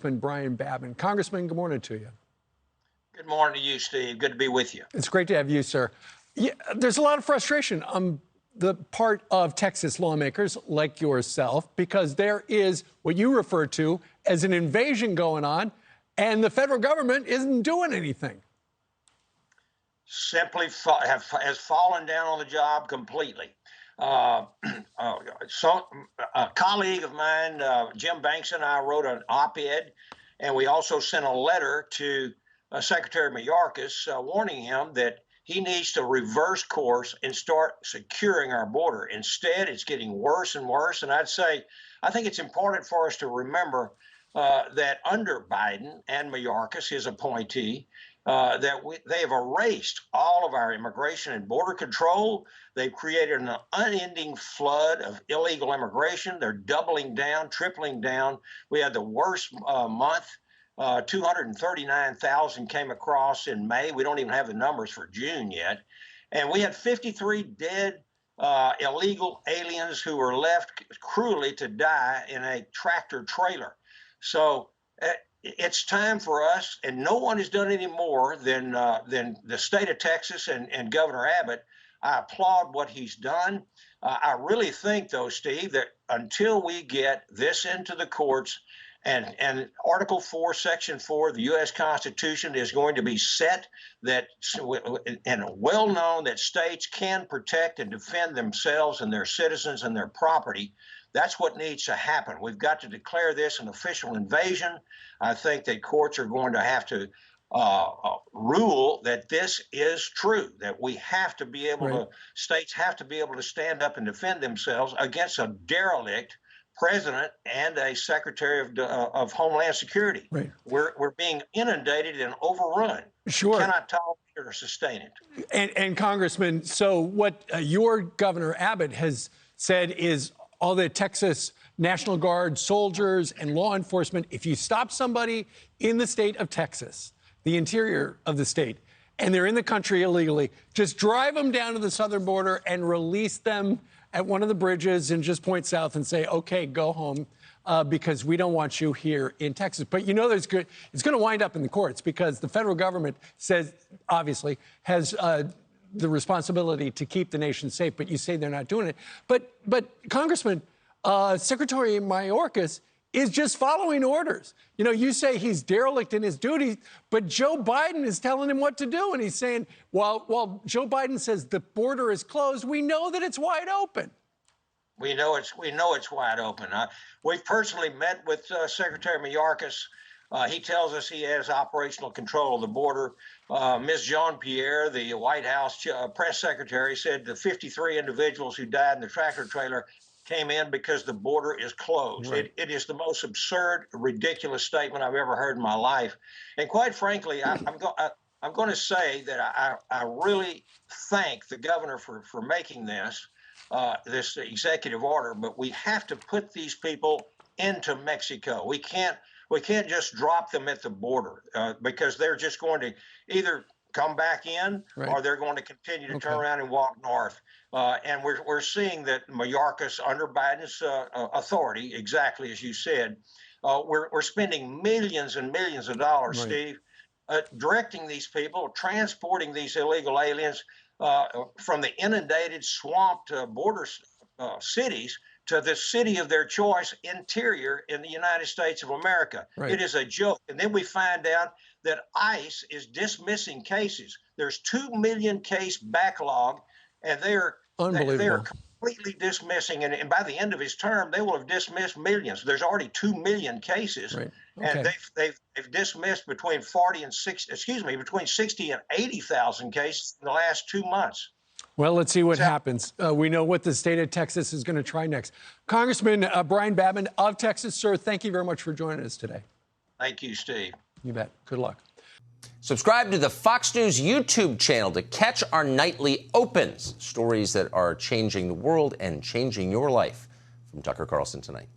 Brian Babin. Congressman, good morning to you. Good morning to you, Steve. Good to be with you. It's great to have you, sir. Yeah, there's a lot of frustration on the part of Texas lawmakers like yourself because there is what you refer to as an invasion going on, and the federal government isn't doing anything. Simply has fallen down on the job completely. A colleague of mine, Jim Banks, and I wrote an op-ed, and we also sent a letter to Secretary Mayorkas warning him that he needs to reverse course and start securing our border. Instead, it's getting worse and worse. And I think it's important for us to remember that under Biden and Mayorkas, his appointee, they have erased all of our immigration and border control. They've created an unending flood of illegal immigration. They're doubling down, tripling down. We had the worst month. 239,000 came across in May. We don't even have the numbers for June yet. And we had 53 dead illegal aliens who were left cruelly to die in a tractor trailer. So it's time for us, and no one has done any more than the state of Texas and Governor Abbott. I applaud what he's done. I really think, though, Steve, that until we get this into the courts, and Article 4, Section 4 of the U.S. Constitution is going to be set and well known that states can protect and defend themselves and their citizens and their property. That's what needs to happen. We've got to declare this an official invasion. I think that courts are going to have to rule that this is true, that we have to be able to, states have to be able to stand up and defend themselves against a derelict president and a secretary of Homeland Security. Right. We're being inundated and overrun. Sure. We cannot tolerate it or sustain it. And Congressman, so what your Governor Abbott has said is all the Texas National Guard soldiers and law enforcement, if you stop somebody in the state of Texas, the interior of the state, and they're in the country illegally, just drive them down to the southern border and release them at one of the bridges and just point south and say, okay, go home, because we don't want you here in Texas. But you know, it's going to wind up in the courts because the federal government says, obviously, has the responsibility to keep the nation safe, but you say they're not doing it. But Congressman, Secretary Mayorkas is just following orders. You know, you say he's derelict in his duties, but Joe Biden is telling him what to do. And he's saying, while Joe Biden says the border is closed, we know that it's wide open. We know it's wide open. We've personally met with Secretary Mayorkas. He tells us he has operational control of the border. Ms. Jean-Pierre, the White House press secretary, said the 53 individuals who died in the tractor trailer came in because the border is closed. Right. It is the most absurd, ridiculous statement I've ever heard in my life. And quite frankly, I'm going to say that I really thank the governor for making this executive order, but we have to put these people into Mexico. We can't just drop them at the border because they're just going to either come back in or they're going to continue to turn around and walk north. And we're seeing that Mayorkas, under Biden's authority, exactly as you said, we're spending millions and millions of dollars, Steve, directing these people, transporting these illegal aliens from the inundated, swamped border cities to the city of their choice, interior in the United States of America. Right. It is a joke. And then we find out that ICE is dismissing cases. There's 2 million case backlog, and they're completely dismissing. And by the end of his term, they will have dismissed millions. There's already 2 million cases, and they've dismissed between 60 and 80,000 cases in the last 2 months. Well, let's see what happens. We know what the state of Texas is going to try next. Congressman Brian Babin of Texas, sir, thank you very much for joining us today. Thank you, Steve. You bet. Good luck. Subscribe to the Fox News YouTube channel to catch our nightly opens, stories that are changing the world and changing your life. From Tucker Carlson tonight.